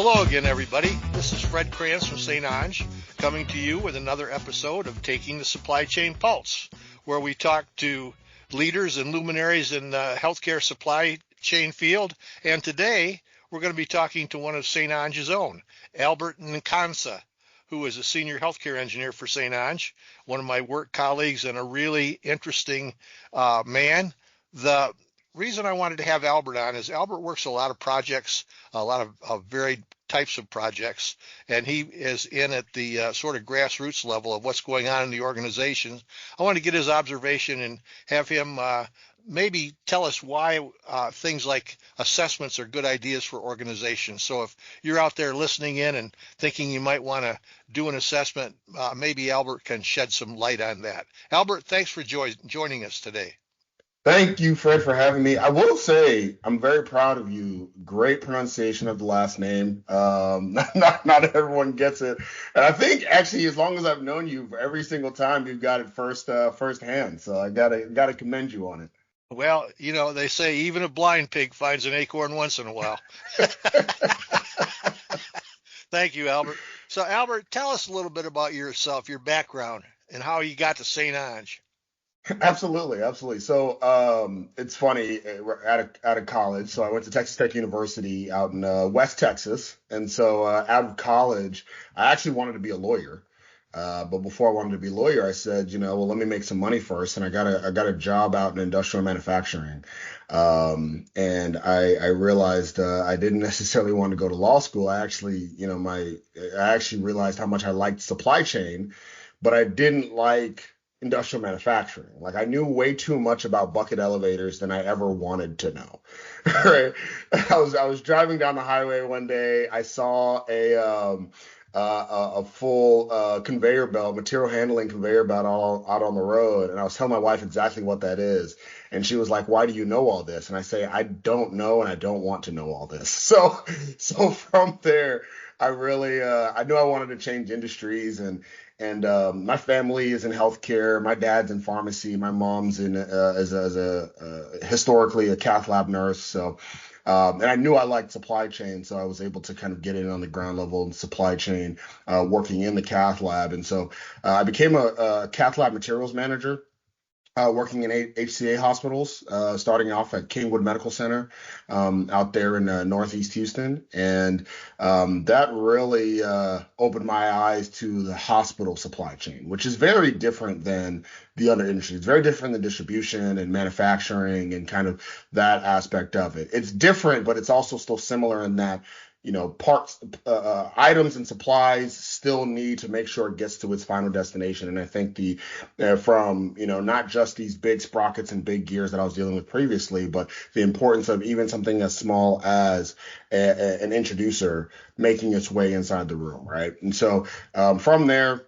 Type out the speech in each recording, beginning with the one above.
Hello again, everybody. This is Fred Krantz from St. Ange, coming to you with another episode of Taking the Supply Chain Pulse, where we talk to leaders and luminaries in the healthcare supply chain field. And today, we're going to be talking to one of St. Ange's own, Albert Nkansa, who is a senior healthcare engineer for St. Ange, one of my work colleagues and a really interesting man. The reason I wanted to have Albert on is Albert works a lot of projects, a lot of varied types of projects, and he is in at the sort of grassroots level of what's going on in the organization. I want to get his observation and have him maybe tell us why things like assessments are good ideas for organizations. So if you're out there listening in and thinking you might want to do an assessment, maybe Albert can shed some light on that. Albert, thanks for joining us today. Thank you, Fred, for having me. I will say I'm very proud of you. Great pronunciation of the last name. Not everyone gets it, and I think actually, as long as I've known you, for every single time you've got it firsthand. So I gotta commend you on it. Well, you know, they say even a blind pig finds an acorn once in a while. Thank you, Albert. So, Albert, tell us a little bit about yourself, your background, and how you got to St. Ange. Absolutely. So it's funny, out of college. So I went to Texas Tech University out in West Texas, and so out of college, I actually wanted to be a lawyer. But before I wanted to be a lawyer, I said, well, let me make some money first, and I got a job out in industrial manufacturing. And I realized I didn't necessarily want to go to law school. I actually realized how much I liked supply chain, but I didn't like industrial manufacturing. Like, I knew way too much about bucket elevators than I ever wanted to know. Right? I was driving down the highway one day. I saw a full conveyor belt, material handling conveyor belt all out on the road, and I was telling my wife exactly what that is, and she was like, "Why do you know all this?" And I say, "I don't know, and I don't want to know all this." So from there, I really I knew I wanted to change industries, and my family is in healthcare. My dad's in pharmacy. My mom's in as a historically a cath lab nurse. So, and I knew I liked supply chain, so I was able to kind of get in on the ground level in supply chain, working in the cath lab. And so I became a cath lab materials manager. Working in HCA hospitals, starting off at Kingwood Medical Center out there in Northeast Houston. And that really opened my eyes to the hospital supply chain, which is very different than the other industries. It's very different than distribution and manufacturing and kind of that aspect of it. It's different, but it's also still similar in that, parts, items and supplies still need to make sure it gets to its final destination. And I think from not just these big sprockets and big gears that I was dealing with previously, but the importance of even something as small as an introducer making its way inside the room, right? And so from there,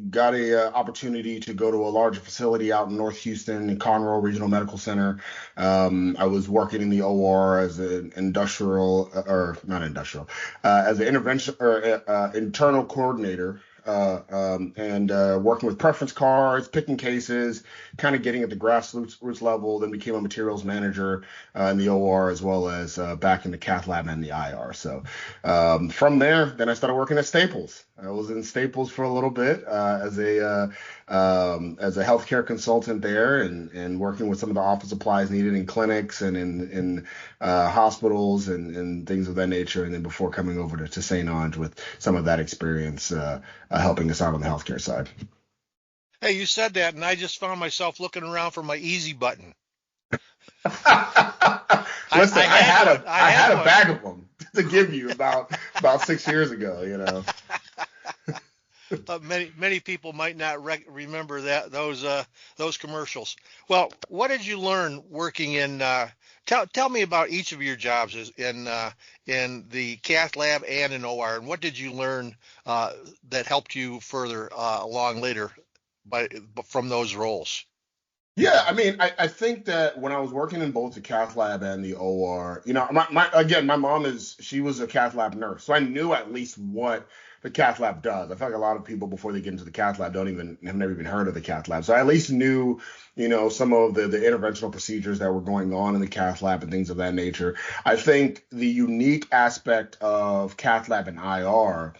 got a opportunity to go to a larger facility out in North Houston, Conroe Regional Medical Center. I was working in the OR as an as an intervention or internal coordinator. And working with preference cards, picking cases, kind of getting at the grassroots level, then became a materials manager in the OR as well as back in the cath lab and the IR. So from there, then I started working at Staples. I was in Staples for a little bit as a healthcare consultant there, and working with some of the office supplies needed in clinics and in hospitals and things of that nature. And then before coming over to St. Ange with some of that experience helping us out on the healthcare side. Hey, you said that, and I just found myself looking around for my easy button. Listen, I had a bag of them to give you about 6 years ago. Many people might not remember those commercials. Well, what did you learn working in? Tell me about each of your jobs in the cath lab and in OR, and what did you learn that helped you further along later from those roles? Yeah, I mean, I think that when I was working in both the cath lab and the OR, again, my mom she was a cath lab nurse, so I knew at least what the cath lab does. I feel like a lot of people before they get into the cath lab have never even heard of the cath lab. So I at least knew, some of the interventional procedures that were going on in the cath lab and things of that nature. I think the unique aspect of cath lab and IR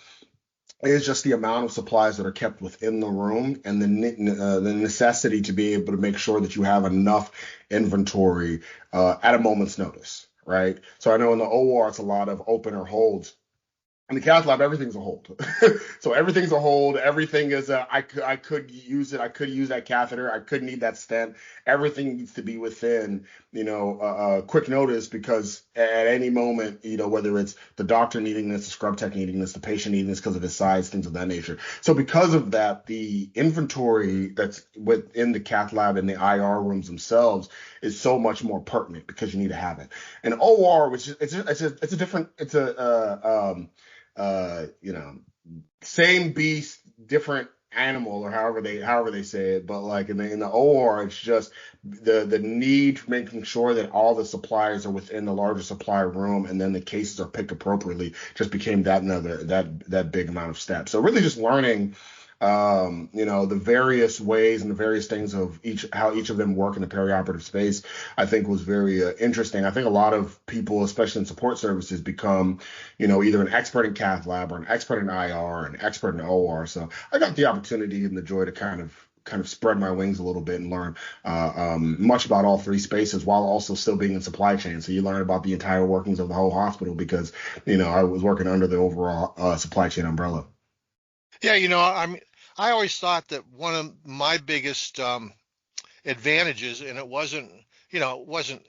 is just the amount of supplies that are kept within the room and the necessity to be able to make sure that you have enough inventory at a moment's notice, right? So I know in the OR it's a lot of open or holds. In the cath lab, everything's a hold. So everything's a hold. Everything is I could use it. I could use that catheter. I could need that stent. Everything needs to be within, quick notice because at any moment, whether it's the doctor needing this, the scrub tech needing this, the patient needing this because of his size, things of that nature. So because of that, the inventory that's within the cath lab and the IR rooms themselves is so much more pertinent because you need to have it. And OR, which is it's a different you know, same beast, different animal, or however they say it. But like in the OR, it's just the need for making sure that all the supplies are within the larger supply room, and then the cases are picked appropriately. Just became that big amount of steps. So really, just learning the various ways and the various things of how each of them work in the perioperative space, I think was very interesting. I think a lot of people, especially in support services, become, either an expert in cath lab or an expert in IR or an expert in OR. So I got the opportunity and the joy to kind of spread my wings a little bit and learn much about all three spaces while also still being in supply chain. So you learn about the entire workings of the whole hospital because, I was working under the overall supply chain umbrella. Yeah, I always thought that one of my biggest advantages, and it wasn't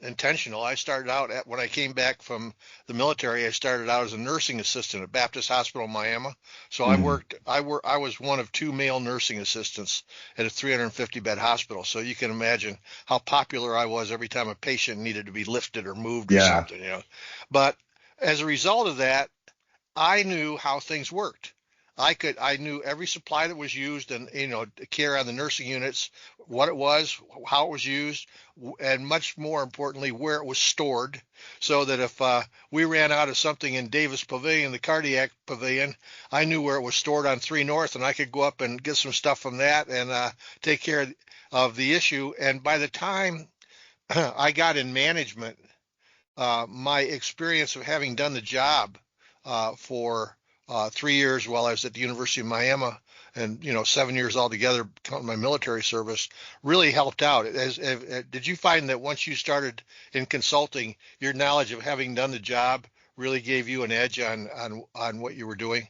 intentional. I started out when I came back from the military, I started out as a nursing assistant at Baptist Hospital in Miami. So Mhm. I was one of two male nursing assistants at a 350 bed hospital. So you can imagine how popular I was every time a patient needed to be lifted or moved or Yeah. something. But as a result of that, I knew how things worked. I knew every supply that was used and, care on the nursing units, what it was, how it was used, and much more importantly, where it was stored, so that if we ran out of something in Davis Pavilion, the cardiac pavilion, I knew where it was stored on 3 North, and I could go up and get some stuff from that and take care of the issue. And by the time I got in management, my experience of having done the job for 3 years while I was at the University of Miami, and 7 years altogether, counting my military service, really helped out. Did you find that once you started in consulting, your knowledge of having done the job really gave you an edge on what you were doing?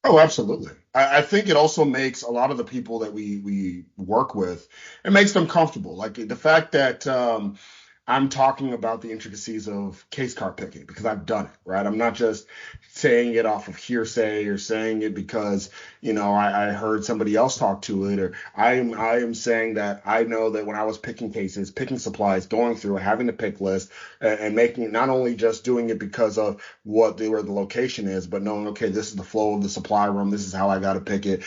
Oh, absolutely. I think it also makes a lot of the people that we work with, it makes them comfortable. Like the fact that I'm talking about the intricacies of case card picking because I've done it, right? I'm not just saying it off of hearsay or saying it because, I heard somebody else talk to it, or I am saying that I know that when I was picking cases, picking supplies, going through, having the pick list, and making it not only just doing it because of where the location is, but knowing, okay, this is the flow of the supply room. This is how I got to pick it.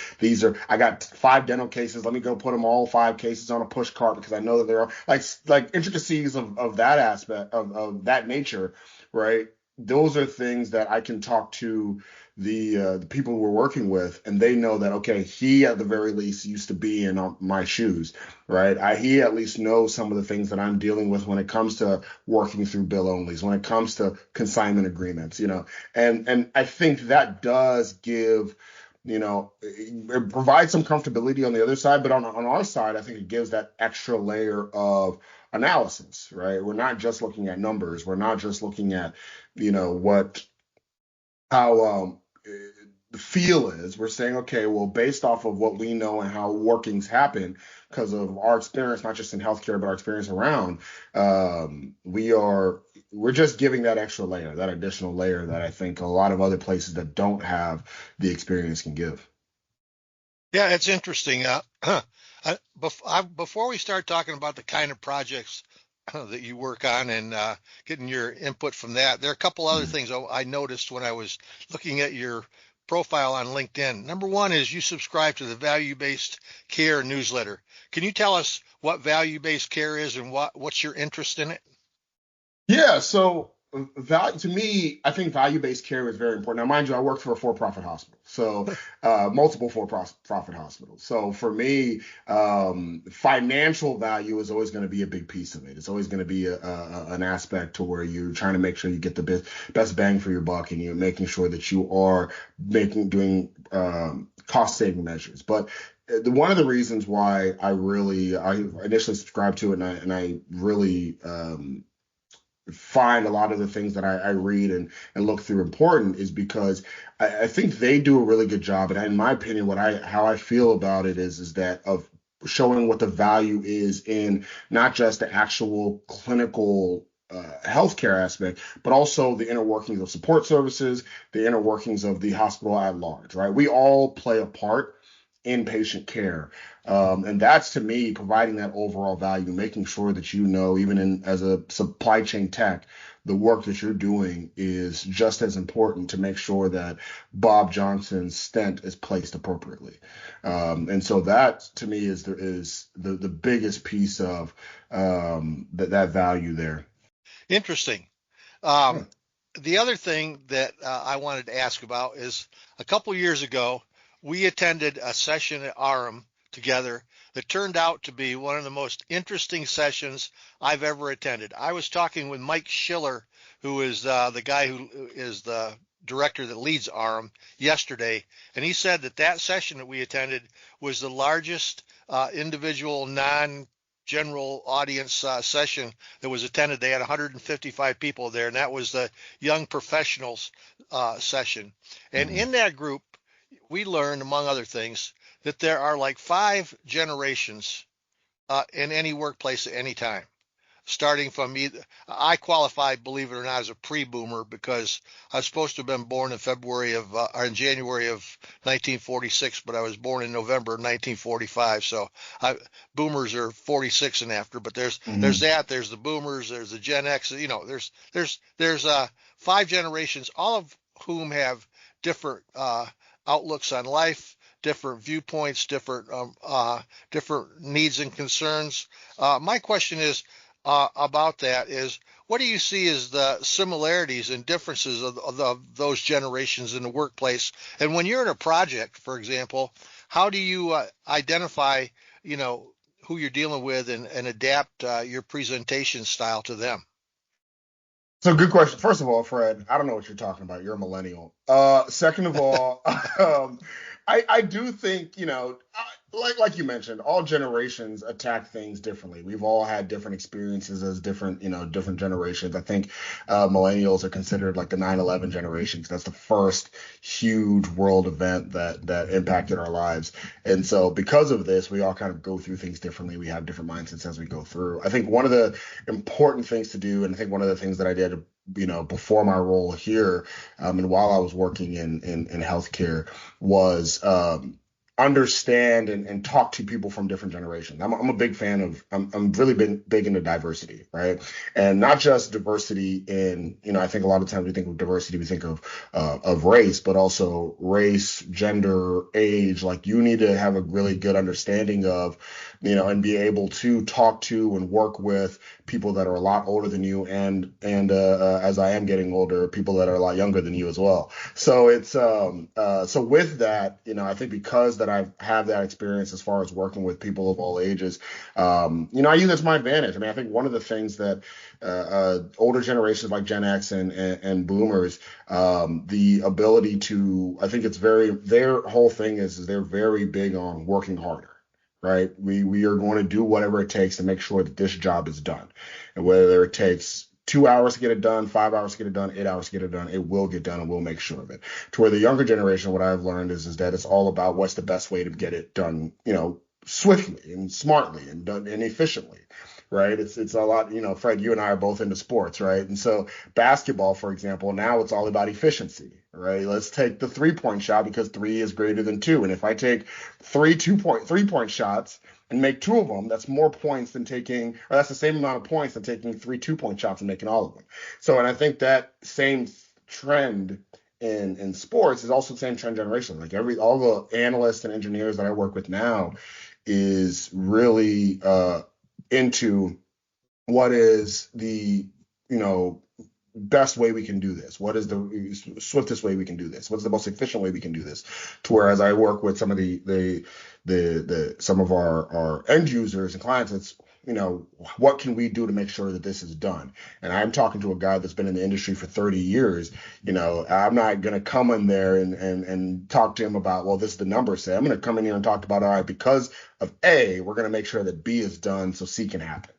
I got 5 dental cases. Let me go put them all 5 cases on a push cart because I know that there are like intricacies of that aspect of that nature, right? Those are things that I can talk to the people we're working with, and they know that, okay, he at the very least used to be in my shoes, right? He at least knows some of the things that I'm dealing with when it comes to working through bill onlys, when it comes to consignment agreements, and I think that does give, it provides some comfortability on the other side, but on our side, I think it gives that extra layer of analysis, right? We're not just looking at numbers. We're not just looking at, what how the feel is. We're saying, okay, well, based off of what we know and how workings happen, because of our experience, not just in healthcare, but our experience around, we're just giving that extra layer, that additional layer that I think a lot of other places that don't have the experience can give. Yeah, it's interesting. Before we start talking about the kind of projects that you work on and getting your input from that, there are a couple other things I noticed when I was looking at your profile on LinkedIn. Number one is you subscribe to the Value-Based Care newsletter. Can you tell us what value-based care is and what's your interest in it? Yeah, so value to me, I think value-based care is very important. Now, mind you, I work for a for-profit hospital, so multiple for-profit hospitals. So for me, financial value is always going to be a big piece of it. It's always going to be an aspect to where you're trying to make sure you get the best bang for your buck, and you're making sure that you are doing cost-saving measures. But one of the reasons why I initially subscribed to it, and I really find a lot of the things that I read and look through important is because I think they do a really good job. And in my opinion, how I feel about it is that of showing what the value is in not just the actual clinical healthcare aspect, but also the inner workings of support services, the inner workings of the hospital at large, right? We all play a part in patient care. And that's to me providing that overall value, making sure that even as a supply chain tech, the work that you're doing is just as important to make sure that Bob Johnson's stent is placed appropriately. And so that to me is the biggest piece of that value there. Interesting. Yeah. Um, the other thing that I wanted to ask about is a couple years ago, we attended a session at Aram together that turned out to be one of the most interesting sessions I've ever attended. I was talking with Mike Schiller, who is the guy who is the director that leads Aram yesterday, and he said that session that we attended was the largest individual non-general audience session that was attended. They had 155 people there, and that was the young professionals session. And Mhm. in that group, we learned, among other things, that there are like 5 generations in any workplace at any time. Starting from I qualify, believe it or not, as a pre-boomer because I was supposed to have been born in or in January of 1946, but I was born in November of 1945. So boomers are 46 and after. But there's Mhm. there's the boomers, there's the Gen X. There's 5 generations, all of whom have different outlooks on life, different viewpoints, different needs and concerns. My question is about that is what do you see as the similarities and differences of those generations in the workplace? And when you're in a project, for example, how do you identify, you know, who you're dealing with and adapt your presentation style to them? So good question. First of all, Fred, I don't know what you're talking about. You're a millennial. Second of all, I do think, like you mentioned, all generations attack things differently. We've all had different experiences as different generations. I think millennials are considered like the 9/11 generation because that's the first huge world event that impacted our lives. And so because of this, we all kind of go through things differently. We have different mindsets as we go through. I think one of the important things to do, and I think one of the things that I did, before my role here, and while I was working in healthcare, was understand and talk to people from different generations. I'm a big fan of. I'm really big into diversity, right? And not just diversity in, I think a lot of times we think of diversity, we think of race, but also race, gender, age. Like you need to have a really good understanding of, and be able to talk to and work with people that are a lot older than you, and as I am getting older, people that are a lot younger than you as well. So it's so with that, I think because that I have that experience as far as working with people of all ages, I use it to my advantage. I mean, I think one of the things that older generations like Gen X and Boomers, the ability to, I think it's their whole thing is they're very big on working harder. Right. We are going to do whatever it takes to make sure that this job is done. And whether it takes 2 hours to get it done, 5 hours to get it done, 8 hours to get it done, it will get done and we'll make sure of it. To where the younger generation, what I've learned is that it's all about what's the best way to get it done, swiftly and smartly and done and efficiently. Right. It's a lot, Fred, you and I are both into sports, right? And so basketball, for example, now it's all about efficiency, right? Let's take the 3-point shot because 3 is greater than 2. And if I take 3 2-point shots and make 2 of them, that's more points than taking, or that's the same amount of points than taking 3 2-point shots and making all of them. So, and I think that same trend in sports is also the same trend generation. Like all the analysts and engineers that I work with now is really into what is the, best way we can do this? What is the swiftest way we can do this? What's the most efficient way we can do this? To whereas I work with some of some of our end users and clients, it's, what can we do to make sure that this is done? And I'm talking to a guy that's been in the industry for 30 years. I'm not going to come in there and talk to him about, well, this is the number say. I'm going to come in here and talk about, all right, because of A, we're going to make sure that B is done so C can happen.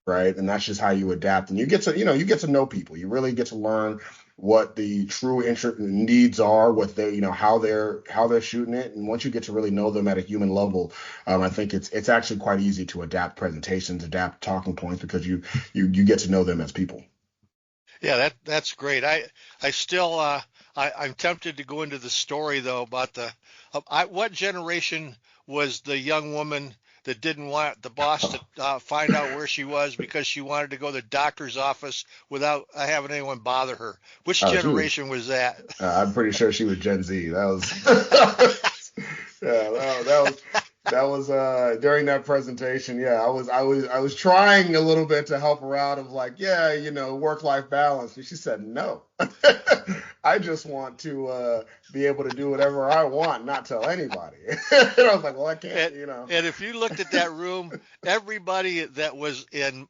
Right. And that's just how you adapt. And you get to know people. You really get to learn what the true needs are, what they, how they're shooting it. And once you get to really know them at a human level, I think it's actually quite easy to adapt presentations, adapt talking points, because you get to know them as people. Yeah, that's great. I still I'm tempted to go into the story though about what generation was the young woman that didn't want the boss to find out where she was because she wanted to go to the doctor's office without having anyone bother her. Which generation was that? I'm pretty sure she was Gen Z. That was yeah, that was during that presentation. Yeah, I was trying a little bit to help her out of like, work-life balance. And she said, no, I just want to be able to do whatever I want, not tell anybody. And I was like, well, I can't, And if you looked at that room, everybody that was in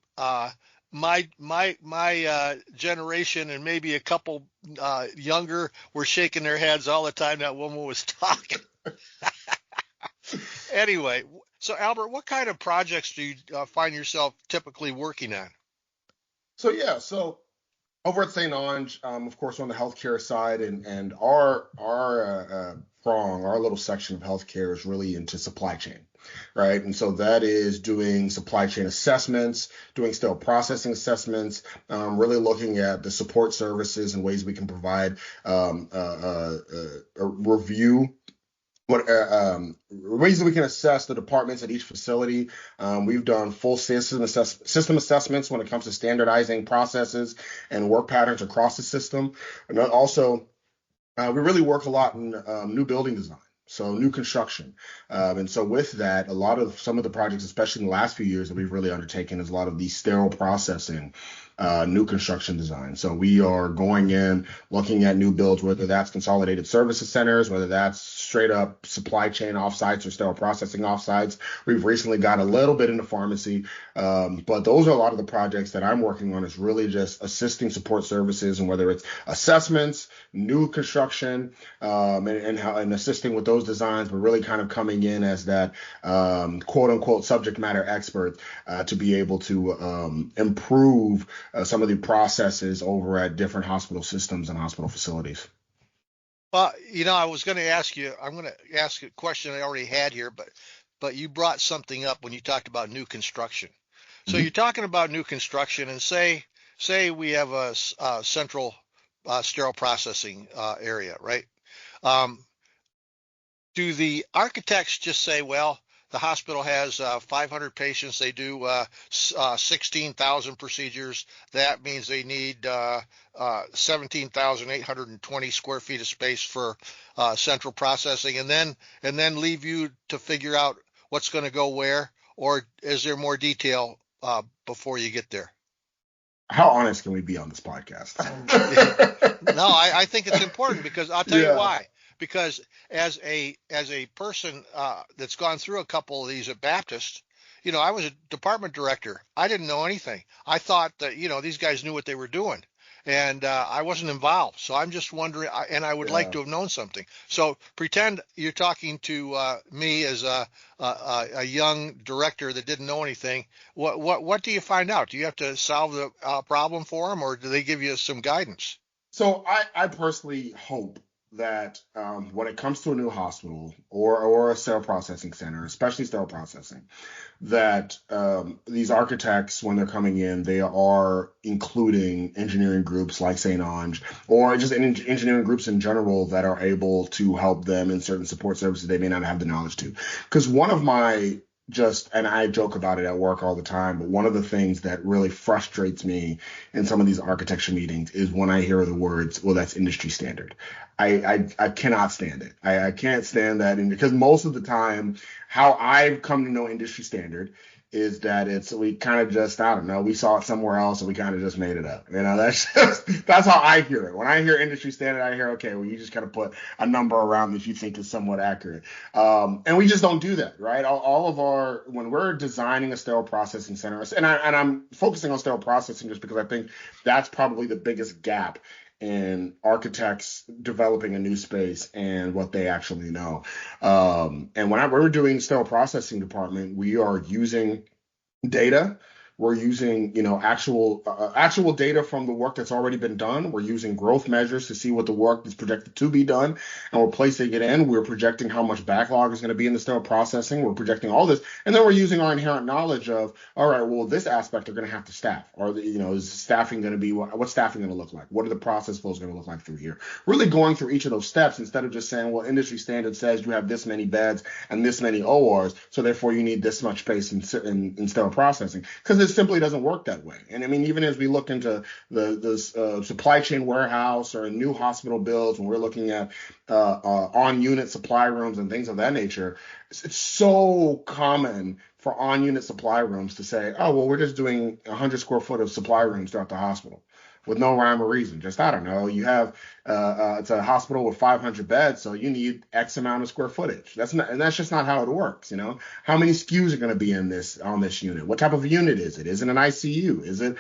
my generation and maybe a couple younger were shaking their heads all the time that woman was talking. Anyway, so Albert, what kind of projects do you find yourself typically working on? So over at St. Ange, of course, on the healthcare side, and our our little section of healthcare is really into supply chain, right? And so that is doing supply chain assessments, doing sterile processing assessments, really looking at the support services and ways we can provide a review. Ways that we can assess the departments at each facility. We've done full system assessments when it comes to standardizing processes and work patterns across the system. And also, we really work a lot in new building design. So new construction. And so with that, some of the projects, especially in the last few years that we've really undertaken, is a lot of the sterile processing, new construction design. So we are going in, looking at new builds, whether that's consolidated services centers, whether that's straight up supply chain offsites or sterile processing offsites. We've recently got a little bit into pharmacy, but those are a lot of the projects that I'm working on, is really just assisting support services, and whether it's assessments, new construction, and assisting with those designs, but really kind of coming in as that quote unquote subject matter expert to be able to improve some of the processes over at different hospital systems and hospital facilities. Well, I was going to ask you, I'm going to ask a question I already had here, but you brought something up when you talked about new construction. So you're talking about new construction, and say we have a central sterile processing area, right? Do the architects just say, well, the hospital has 500 patients, they do 16,000 procedures. That means they need 17,820 square feet of space for central processing, and then leave you to figure out what's going to go where? Or is there more detail before you get there? How honest can we be on this podcast? No, I think it's important, because I'll tell you why. Because as a person that's gone through a couple of these at Baptist, I was a department director. I didn't know anything. I thought that, these guys knew what they were doing, and I wasn't involved. So I'm just wondering, and I would like to have known something. So pretend you're talking to me as a young director that didn't know anything. What do you find out? Do you have to solve the problem for them, or do they give you some guidance? So I personally hope that when it comes to a new hospital or a sterile processing center, especially sterile processing, that these architects, when they're coming in, they are including engineering groups like St. Ange, or just engineering groups in general that are able to help them in certain support services they may not have the knowledge to. Because one of my and I joke about it at work all the time, but one of the things that really frustrates me in some of these architecture meetings is when I hear the words, well, that's industry standard. I cannot stand it. I can't stand that. And because most of the time, how I've come to know industry standard is that it's we kind of just, I don't know, we saw it somewhere else and we kind of just made it up. That's how I hear it. When I hear industry standard, I hear, okay, well, you just kind of put a number around that you think is somewhat accurate. And we just don't do that, right? All of our, when we're designing a sterile processing center, and I'm focusing on sterile processing just because I think that's probably the biggest gap in architects developing a new space and what they actually know. And when we're doing sterile processing department, we are using data. We're using, actual data from the work that's already been done. We're using growth measures to see what the work is projected to be done, and we're placing it in. We're projecting how much backlog is going to be in the sterile processing. We're projecting all this, and then we're using our inherent knowledge of, all right, well, this aspect are going to have to staff, or is staffing going to be what's staffing going to look like? What are the process flows going to look like through here? Really going through each of those steps instead of just saying, well, industry standard says you have this many beds and this many ORs, so therefore you need this much space in sterile processing, because it simply doesn't work that way. And I mean, even as we look into the supply chain warehouse or new hospital builds, when we're looking at on-unit supply rooms and things of that nature, it's so common for on-unit supply rooms to say, oh, well, we're just doing 100 square foot of supply rooms throughout the hospital with no rhyme or reason. Just, I don't know, you have it's a hospital with 500 beds, so you need X amount of square footage. That's just not how it works. How many SKUs are going to be on this unit? What type of unit is it? Is it an ICU? Is it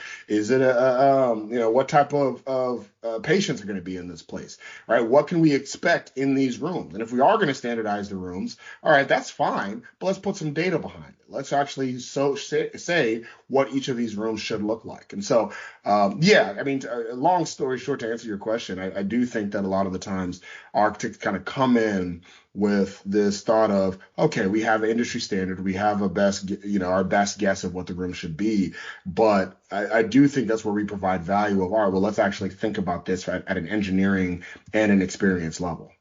what type of patients are going to be in this place, right? What can we expect in these rooms? And if we are going to standardize the rooms, all right, that's fine, but let's put some data behind it. Let's actually say what each of these rooms should look like. And so, yeah, I mean, long story short, to answer your question, I do think that a lot of the times architects kind of come in with this thought of, okay, we have an industry standard, we have our best guess of what the room should be, but I do think that's where we provide value of, all right, well, let's actually think about this at an engineering and an experience level.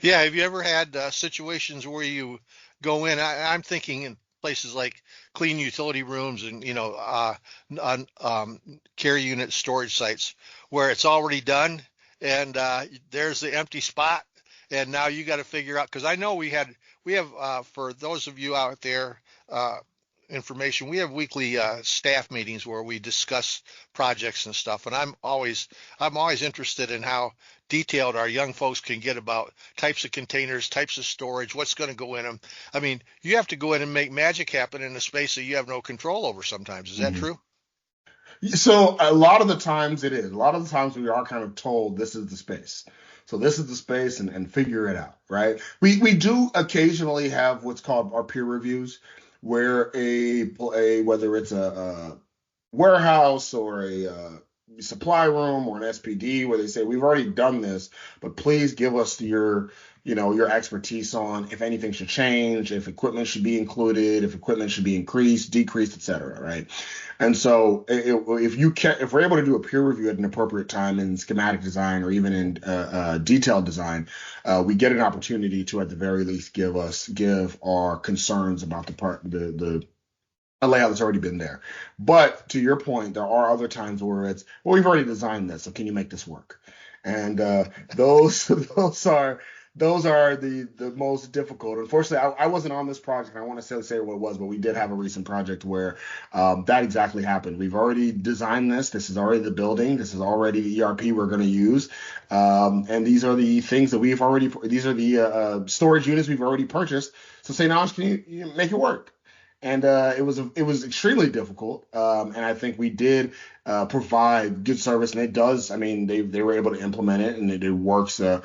Yeah, have you ever had situations where you go in? I'm thinking in places like clean utility rooms and care unit storage sites where it's already done and there's the empty spot, and now you got to figure out, because I know we have for those of you out there, uh, information. We have weekly staff meetings where we discuss projects and stuff, and I'm always interested in how detailed our young folks can get about types of containers, types of storage, what's going to go in them. I mean, you have to go in and make magic happen in a space that you have no control over sometimes. Is that Mhm. true? So a lot of the times it is. A lot of the times we are kind of told this is the space. So this is the space, and figure it out, right? We do occasionally have what's called our peer reviews, where a whether it's a warehouse or a supply room or an SPD, where they say, we've already done this, but please give us your expertise on if anything should change, if equipment should be included, if equipment should be increased, decreased, etc. Right? And so if we're able to do a peer review at an appropriate time in schematic design or even in detailed design, we get an opportunity to at the very least give our concerns about the a layout that's already been there. But to your point, there are other times where it's, well, we've already designed this, so can you make this work? And those those are the most difficult. Unfortunately, I wasn't on this project. And I want to say what it was, but we did have a recent project where that exactly happened. We've already designed this. This is already the building. This is already the ERP we're going to use. And these are the things that these are the storage units we've already purchased. So say, now, can you make it work? And it was extremely difficult, and I think we did provide good service, and it does. I mean, they were able to implement it, and it works it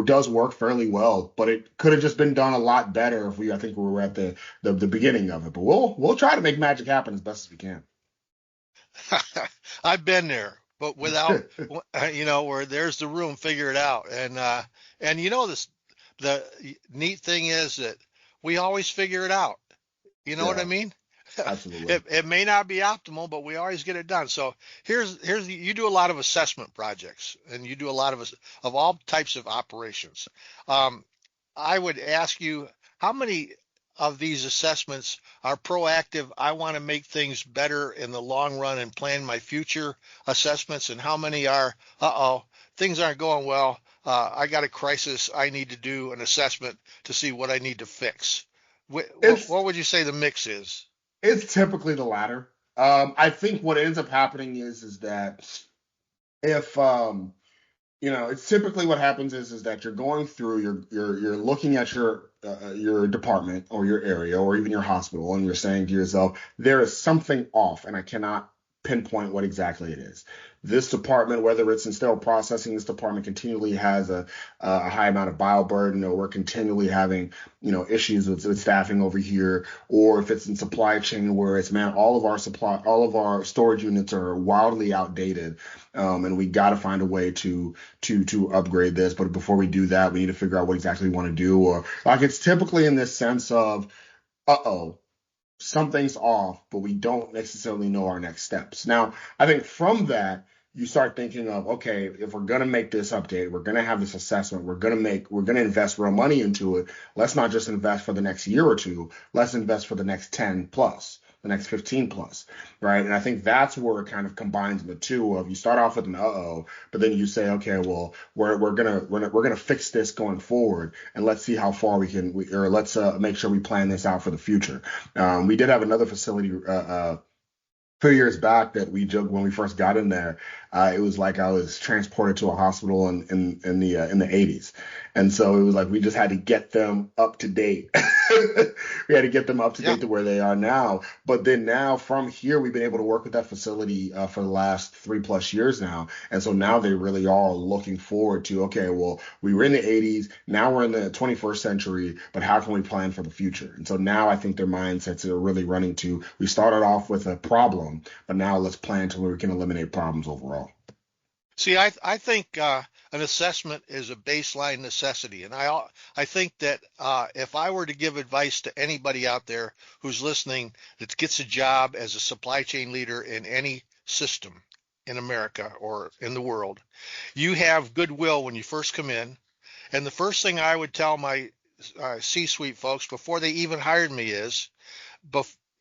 does work fairly well. But it could have just been done a lot better if I think we were at the beginning of it. But we'll try to make magic happen as best as we can. I've been there, but without, where there's the room, figure it out. And this, the neat thing is that we always figure it out. You know what I Yeah, mean? absolutely. It may not be optimal, but we always get it done. So you do a lot of assessment projects, and you do a lot of all types of operations. Um, I would ask you, how many of these assessments are proactive? I want to make things better in the long run and plan my future assessments, and how many are, uh-oh, things aren't going well. I got a crisis. I need to do an assessment to see what I need to fix. It's What would you say the mix is? it's typically the latter. I think what ends up happening is that if it's typically what happens is that you're going through, you're looking at your department or your area or even your hospital, and you're saying to yourself, there is something off, and I cannot pinpoint what exactly it is. This department, whether it's in sterile processing, this department continually has a high amount of bioburden, or we're continually having issues with staffing over here, or if it's in supply chain where it's, man, all of our storage units are wildly outdated, and we got to find a way to upgrade this. But before we do that, we need to figure out what exactly we want to do. Or like, it's typically in this sense of, uh-oh, something's off, but we don't necessarily know our next steps. Now, I think from that, you start thinking of, okay, if we're going to make this update, we're going to have this assessment, we're going to invest real money into it. Let's not just invest for the next year or two. Let's invest for the next 10 plus, the next 15 plus, right? And I think that's where it kind of combines the two of, you start off with an uh-oh, but then you say, okay, well, we're gonna fix this going forward, and let's see how far or let's make sure we plan this out for the future. We did have another facility few years back that we joked when we first got in there. It was like I was transported to a hospital in the 80s, and so it was like we just had to get them up to date. We had to get them up to Yeah. date to where they are now. But then now from here, we've been able to work with that facility for the last 3+ years now, and so now they really are looking forward to, okay, well, we were in the 80s, now we're in the 21st century, but how can we plan for the future? And so now I think their mindsets are really running to, we started off with a problem, but now let's plan to where we can eliminate problems overall. See, I think an assessment is a baseline necessity, and I think that if I were to give advice to anybody out there who's listening that gets a job as a supply chain leader in any system in America or in the world, you have goodwill when you first come in, and the first thing I would tell my C-suite folks before they even hired me is,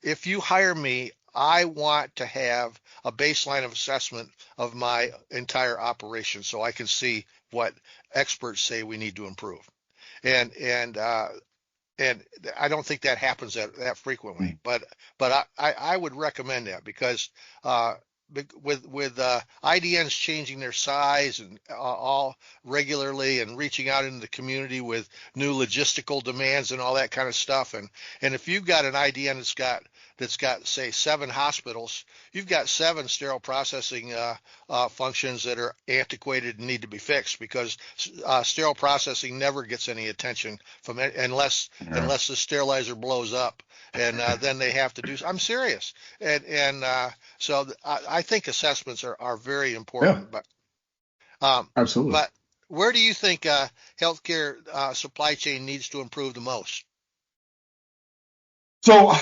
if you hire me, I want to have a baseline of assessment of my entire operation so I can see what experts say we need to improve. And I don't think that happens that frequently, Mm. but I would recommend that because uh, with IDNs changing their size and all regularly and reaching out into the community with new logistical demands and all that kind of stuff, and if you've got an IDN that's got say 7 hospitals, you've got 7 sterile processing functions that are antiquated and need to be fixed because sterile processing never gets any attention from it Yeah. unless the sterilizer blows up, and then they have to do. I'm serious, and so I think assessments are very Yeah, important, um, absolutely. but where do you think healthcare supply chain needs to improve the most? So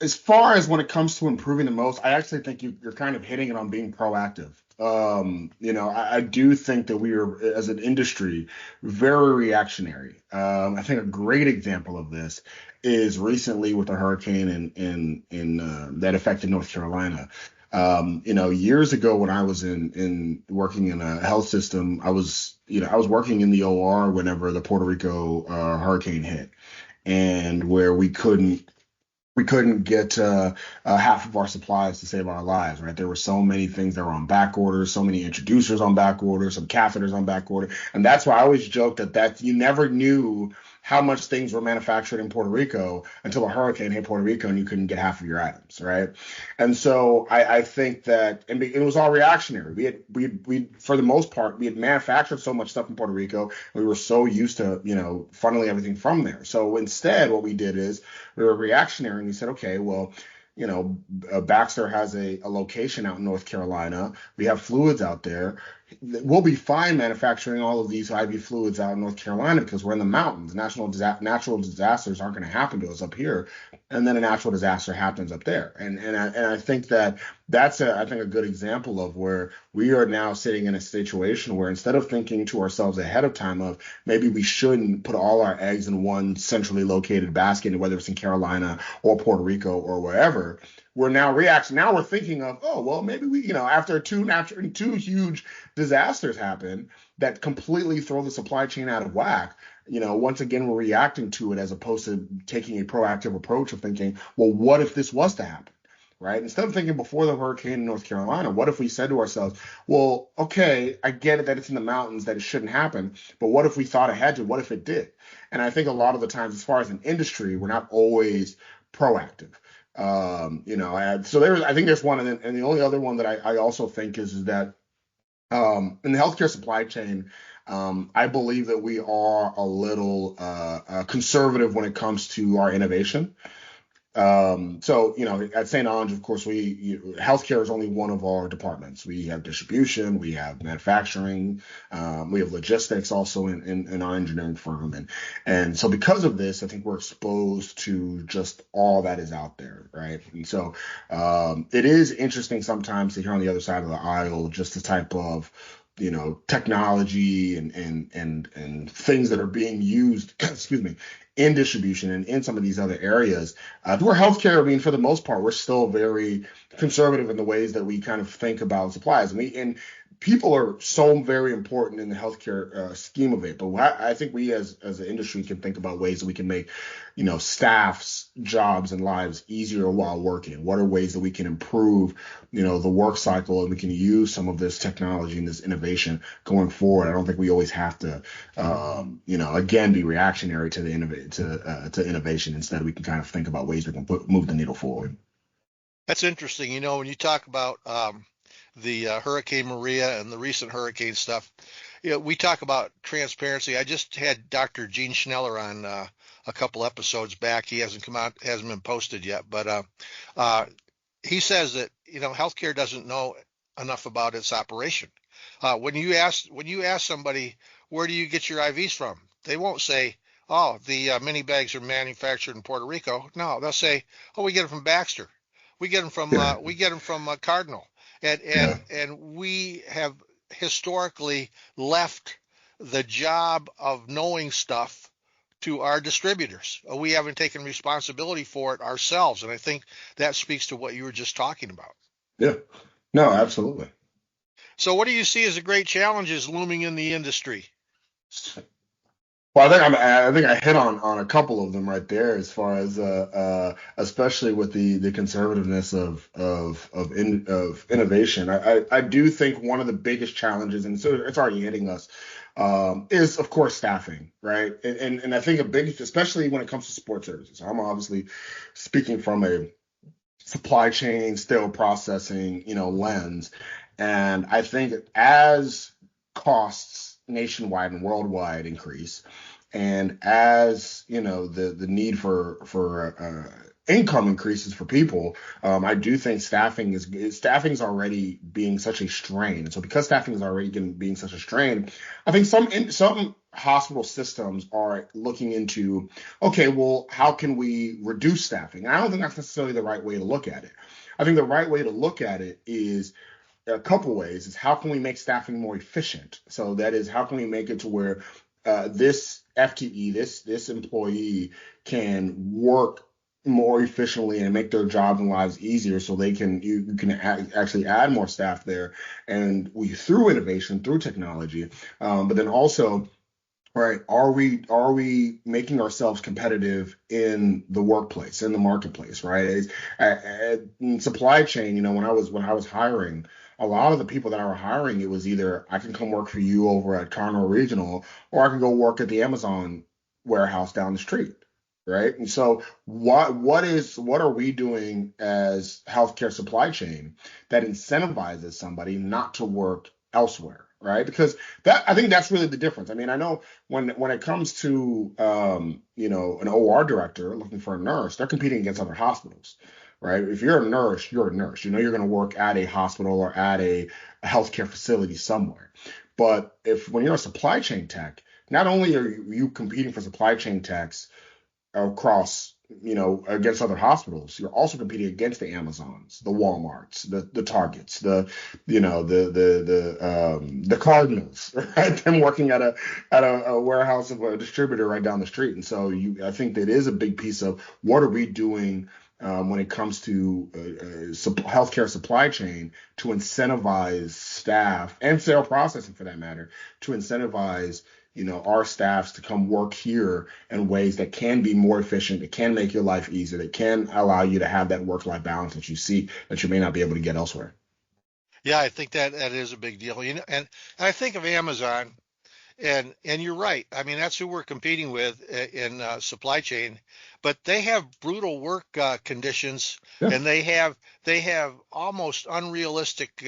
as far as when it comes to improving the most, I actually think you're kind of hitting it on being proactive. I do think that we are, as an industry, very reactionary. I think a great example of this is recently with the hurricane in that affected North Carolina. Years ago when I was in working in a health system, I was working in the OR whenever the Puerto Rico hurricane hit, and where we couldn't get half of our supplies to save our lives, right? There were so many things that were on back order, so many introducers on back order, some catheters on back order. And that's why I always joke that you never knew how much things were manufactured in Puerto Rico until a hurricane hit Puerto Rico and you couldn't get half of your items, right? And so I think that, and it was all reactionary. We for the most part, we had manufactured so much stuff in Puerto Rico. We were so used to, funneling everything from there. So instead, what we did is we were reactionary and we said, okay, well, Baxter has a location out in North Carolina. We have fluids out there. We'll be fine manufacturing all of these IV fluids out in North Carolina because we're in the mountains. Natural disasters aren't going to happen to us up here, and then a natural disaster happens up there. And I think that's I think a good example of where we are now sitting in a situation where instead of thinking to ourselves ahead of time of maybe we shouldn't put all our eggs in one centrally located basket, whether it's in Carolina or Puerto Rico or wherever, we're now reacting. Now we're thinking of, oh, well, maybe we, after two huge disasters happen that completely throw the supply chain out of whack. Once again, we're reacting to it as opposed to taking a proactive approach of thinking, well, what if this was to happen? Right? Instead of thinking before the hurricane in North Carolina, what if we said to ourselves, well, okay, I get it that it's in the mountains, that it shouldn't happen, but what if we thought ahead to what if it did? And I think a lot of the times, as far as an industry, we're not always proactive. So I think there's one, and the only other one that I also think is that in the healthcare supply chain, I believe that we are a little conservative when it comes to our innovation. At St. Ange, of course, healthcare is only one of our departments. We have distribution, we have manufacturing, we have logistics also in our engineering firm. And so because of this, I think we're exposed to just all that is out there, right? And so it is interesting sometimes to hear on the other side of the aisle just the type of technology and things that are being used, excuse me, in distribution and in some of these other areas. Where healthcare, I mean, for the most part, we're still very conservative in the ways that we kind of think about supplies. And people are so very important in the healthcare scheme of it. But I think we as an industry can think about ways that we can make, staff's jobs and lives easier while working. What are ways that we can improve, the work cycle, and we can use some of this technology and this innovation going forward. I don't think we always have to, again, be reactionary to to innovation. Instead, we can kind of think about ways we can move the needle forward. That's interesting. When you talk about the Hurricane Maria and the recent hurricane stuff, we talk about transparency. I just had Dr. Gene Schneller on a couple episodes back. He hasn't come out, hasn't been posted yet, but he says that healthcare doesn't know enough about its operation. When you ask somebody, where do you get your IVs from? They won't say, oh, the mini bags are manufactured in Puerto Rico. No, they'll say, oh, we get them from Baxter. We get them from Cardinal, and we have historically left the job of knowing stuff to our distributors. We haven't taken responsibility for it ourselves, and I think that speaks to what you were just talking about. Yeah, no, absolutely. So, what do you see as the great challenges looming in the industry? Well, I think I hit on a couple of them right there, as far as especially with the conservativeness of innovation. I do think one of the biggest challenges, and so it's already hitting us, is of course staffing, right? And I think especially when it comes to support services. I'm obviously speaking from a supply chain, still processing, lens, and I think as costs nationwide and worldwide increase, and as the need for income increases for people, I do think staffing is already being such a strain. And so because staffing is already being such a strain, I think some hospital systems are looking into, okay, well, how can we reduce staffing? And I don't think that's necessarily the right way to look at it. I think the right way to look at it is a couple ways. Is how can we make staffing more efficient? So that is, how can we make it to where this FTE, this employee, can work more efficiently and make their jobs and lives easier, so you can actually add more staff there, and through innovation, through technology, but then also, right, are we making ourselves competitive in the workplace, in the marketplace, right? In supply chain, when I was hiring, a lot of the people that I were hiring, it was either I can come work for you over at Conroe Regional, or I can go work at the Amazon warehouse down the street, right? And so what are we doing as healthcare supply chain that incentivizes somebody not to work elsewhere, right? Because I think that's really the difference. I mean, I know when it comes to an OR director looking for a nurse, they're competing against other hospitals. Right? If you're a nurse, you're a nurse. You're going to work at a hospital or at a healthcare facility somewhere. But when you're a supply chain tech, not only are you competing for supply chain techs across, against other hospitals, you're also competing against the Amazons, the Walmarts, the Targets, the Cardinals, right? Them working at a warehouse of a distributor right down the street. And so I think that is a big piece of what are we doing when it comes to healthcare supply chain to incentivize staff and sale processing for that matter to incentivize our staffs to come work here in ways that can be more efficient, that can make your life easier, that can allow you to have that work-life balance that you seek that you may not be able to get elsewhere. Yeah, I think that is a big deal. And I think of Amazon. And you're right. I mean, that's who we're competing with in supply chain, but they have brutal work conditions, Yeah. and they have almost unrealistic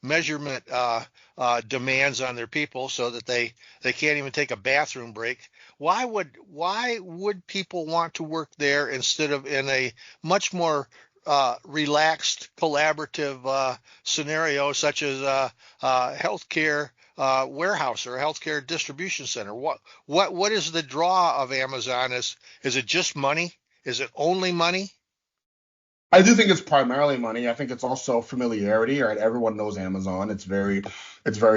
measurement demands on their people, so that they can't even take a bathroom break. Why would people want to work there instead of in a much more relaxed, collaborative scenario, such as healthcare? Warehouse or a healthcare distribution center. What is the draw of Amazon? Is it just money? Is it only money? I do think it's primarily money. I think it's also familiarity, right? Everyone knows Amazon. It's very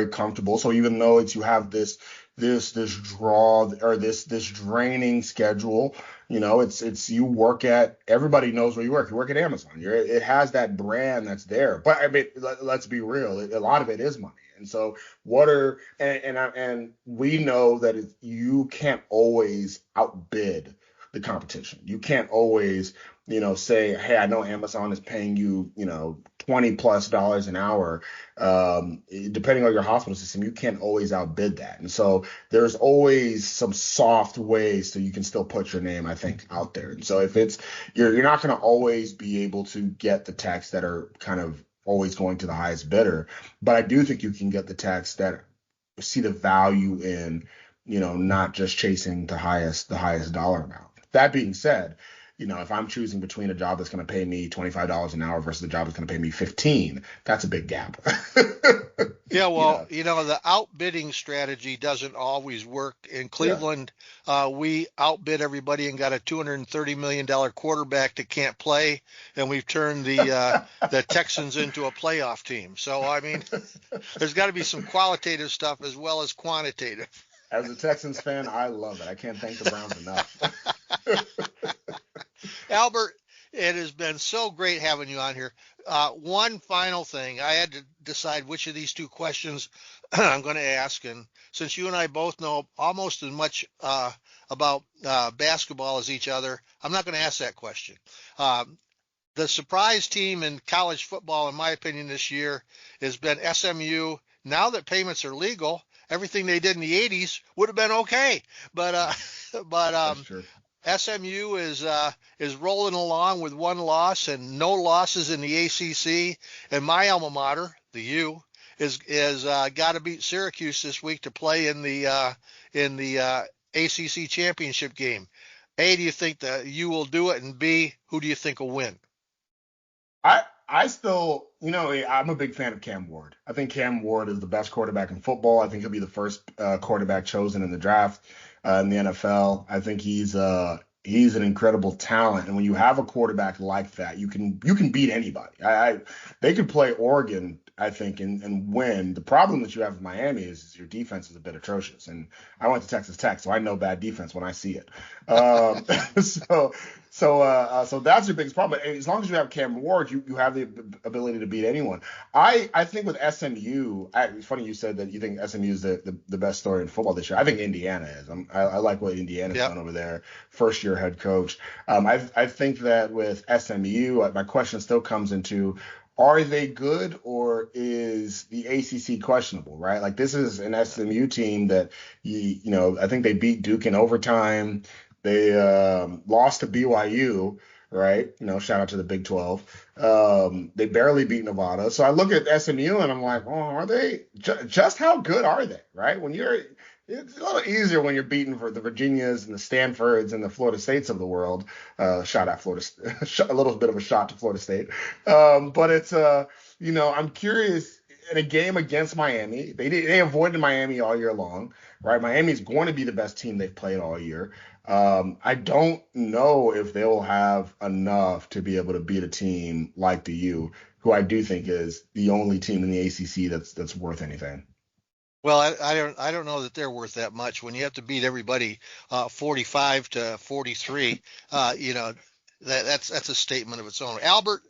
comfortable. So even though you have this draw or this draining schedule, it's you work at everybody knows where you work. You work at Amazon. It has that brand that's there. But I mean, let's be real. A lot of it is money. And so and we know that you can't always outbid the competition. You can't always say, hey, I know Amazon is paying you, $20+ an hour. Depending on your hospital system, you can't always outbid that. And so there's always some soft ways so you can still put your name, I think, out there. And so if you're not going to always be able to get the techs that are kind of always going to the highest bidder, but I do think you can get the techs that see the value in, not just chasing the highest dollar amount. That being said, if I'm choosing between a job that's going to pay me $25 an hour versus a job that's going to pay me 15, that's a big gap. Yeah, you well, know, the outbidding strategy doesn't always work. In yeah. Cleveland, we outbid everybody and got a $230 million quarterback that can't play, and we've turned the Texans into a playoff team. So, I mean, there's got to be some qualitative stuff as well as quantitative. As a Texans fan, I love it. I can't thank the Browns enough. Albert, it has been so great having you on here. One final thing, I had to decide which of these two questions I'm going to ask, and since you and I both know almost as much about basketball as each other, I'm not going to ask that question. The surprise team in college football, in my opinion, this year has been SMU. Now that payments are legal, everything they did in the '80s would have been okay, but but That's true. SMU is rolling along with one loss and no losses in the ACC. And my alma mater, the U, is got to beat Syracuse this week to play in the ACC championship game. A, do you think the U will do it? And B, who do you think will win? I still, I'm a big fan of Cam Ward. I think Cam Ward is the best quarterback in football. I think he'll be the first quarterback chosen in the draft in the NFL. I think he's an incredible talent, and when you have a quarterback like that, you can beat anybody. They could play Oregon, I think, and win. The problem that you have with Miami is your defense is a bit atrocious, and I went to Texas Tech, so I know bad defense when I see it. Um, so so that's your biggest problem. But as long as you have Cam Ward, you have the ability to beat anyone. I think with SMU, it's funny you said that you think SMU is the best story in football this year. I think Indiana is. I like what Indiana's Yep. done over there, first year head coach. I think that with SMU, my question still comes into, are they good or is the ACC questionable, right? Like this is an SMU team that I think they beat Duke in overtime. They lost to BYU, right? Shout out to the Big 12. They barely beat Nevada. So I look at SMU and I'm like, oh, are they just how good are they, right? It's a little easier when you're beating for the Virginias and the Stanfords and the Florida States of the world. Shot at Florida, a little bit of a shot to Florida State. But it's I'm curious in a game against Miami. They avoided Miami all year long, right? Miami's going to be the best team they've played all year. I don't know if they will have enough to be able to beat a team like the U, who I do think is the only team in the ACC that's worth anything. Well, I don't know that they're worth that much when you have to beat everybody 45 to 43. That's a statement of its own. Albert,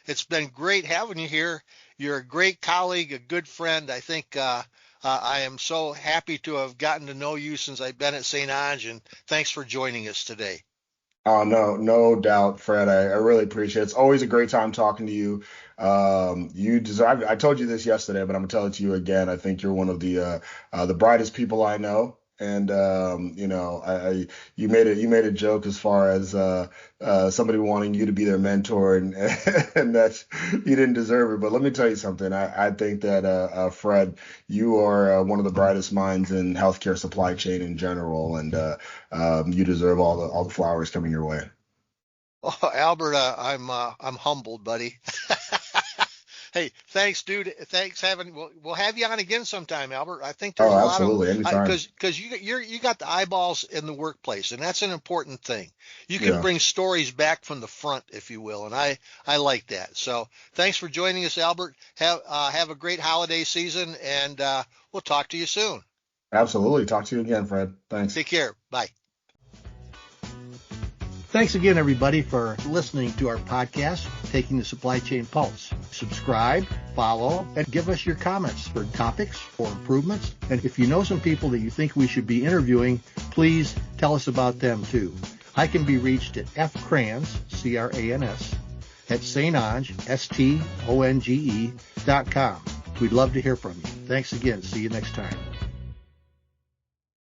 it's been great having you here. You're a great colleague, a good friend. I think I am so happy to have gotten to know you since I've been at St. Ange, and thanks for joining us today. Oh, no, no doubt, Fred. I really appreciate it. It's always a great time talking to you. You deserve, I told you this yesterday, but I'm gonna tell it to you again. I think you're one of the brightest people I know. And you made a joke as far as somebody wanting you to be their mentor, and and that you didn't deserve it. But let me tell you something. I think that Fred, you are one of the brightest minds in healthcare supply chain in general, and you deserve all the flowers coming your way. Oh, Albert, I'm humbled, buddy. Hey, thanks, dude. Thanks having. We'll have you on again sometime, Albert. I think there's Oh, a lot of absolutely, anytime. because you got the eyeballs in the workplace, and that's an important thing. You can Yeah, bring stories back from the front, if you will, and I like that. So thanks for joining us, Albert. Have a great holiday season, and we'll talk to you soon. absolutely. Talk to you again, Fred. Thanks. Take care. Bye. Thanks again, everybody, for listening to our podcast, Taking the Supply Chain Pulse. Subscribe, follow, and give us your comments for topics or improvements. And if you know some people that you think we should be interviewing, please tell us about them too. I can be reached at fcrans, C-R-A-N-S, at stonge, STONGE.com. We'd love to hear from you. Thanks again. See you next time.